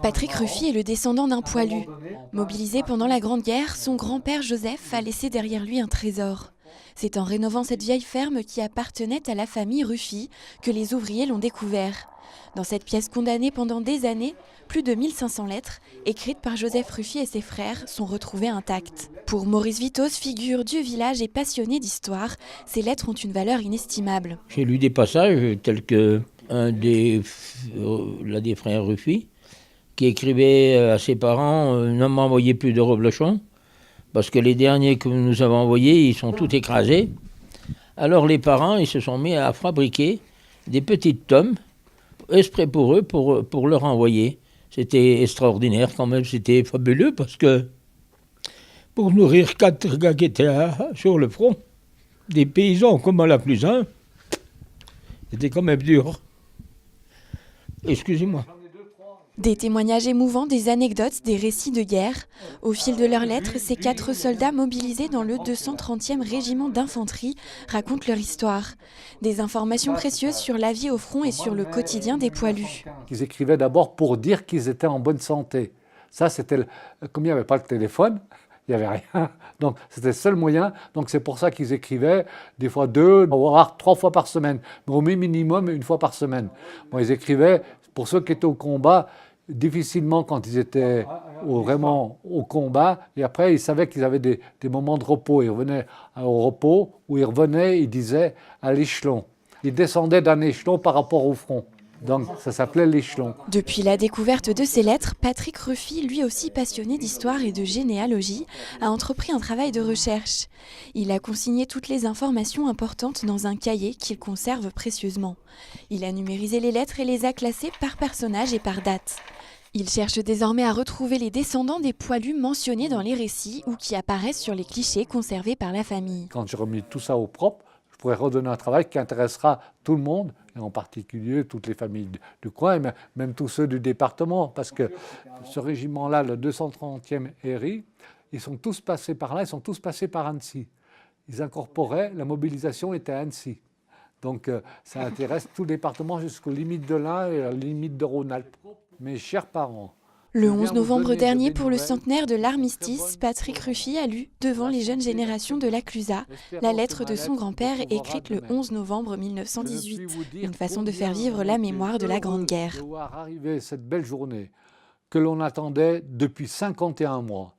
Patrick Ruffy est le descendant d'un poilu. Mobilisé pendant la Grande Guerre, son grand-père Joseph a laissé derrière lui un trésor. C'est en rénovant cette vieille ferme qui appartenait à la famille Ruffy que les ouvriers l'ont découvert. Dans cette pièce condamnée pendant des années, plus de 1500 lettres, écrites par Joseph Ruffy et ses frères, sont retrouvées intactes. Pour Maurice Vitos, figure du village et passionné d'histoire, ces lettres ont une valeur inestimable. J'ai lu des passages tels que l'un des frères Ruffy, qui écrivait à ses parents ne m'envoyez plus de reblochons, parce que les derniers que nous avons envoyés, ils sont tous écrasés. Alors les parents, ils se sont mis à fabriquer des petites tomes, exprès pour eux, pour leur envoyer. C'était extraordinaire quand même, c'était fabuleux, parce que pour nourrir 4 gars qui étaient sur le front, des paysans comme à la plus un, c'était quand même dur. Excusez-moi. Des témoignages émouvants, des anecdotes, des récits de guerre. Au fil de leurs lettres, ces 4 soldats mobilisés dans le 230e régiment d'infanterie racontent leur histoire. Des informations précieuses sur la vie au front et sur le quotidien des poilus. Ils écrivaient d'abord pour dire qu'ils étaient en bonne santé. Ça, c'était... Comme il n'y avait pas de téléphone, il n'y avait rien. Donc, c'était le seul moyen. Donc, c'est pour ça qu'ils écrivaient des fois 2, voire 3 fois par semaine. Mais au minimum, 1 fois par semaine. Bon, ils écrivaient, pour ceux qui étaient au combat, difficilement quand ils étaient vraiment au combat. Et après, ils savaient qu'ils avaient des moments de repos. Ils revenaient au repos, où ils revenaient, ils disaient, à l'échelon. Ils descendaient d'un échelon par rapport au front. Donc ça s'appelait l'échelon. Depuis la découverte de ces lettres, Patrick Ruffy, lui aussi passionné d'histoire et de généalogie, a entrepris un travail de recherche. Il a consigné toutes les informations importantes dans un cahier qu'il conserve précieusement. Il a numérisé les lettres et les a classées par personnage et par date. Il cherche désormais à retrouver les descendants des poilus mentionnés dans les récits ou qui apparaissent sur les clichés conservés par la famille. Quand j'ai remis tout ça au propre, je pourrais redonner un travail qui intéressera tout le monde, et en particulier toutes les familles du coin, et même tous ceux du département, parce que ce régiment-là, le 230e RI, ils sont tous passés par là, ils sont tous passés par Annecy. Ils incorporaient, la mobilisation était à Annecy. Donc ça intéresse tout le département jusqu'aux limites de l'Ain et à la limite de Rhône-Alpes. Mes chers parents, le 11 novembre dernier, pour le centenaire de l'armistice, Patrick Ruffy a lu, devant les jeunes générations de la Clusaz, la lettre de son grand-père écrite le 11 novembre 1918. Une façon de faire vivre la mémoire de la Grande Guerre. De voir arriver cette belle journée que l'on attendait depuis 51 mois.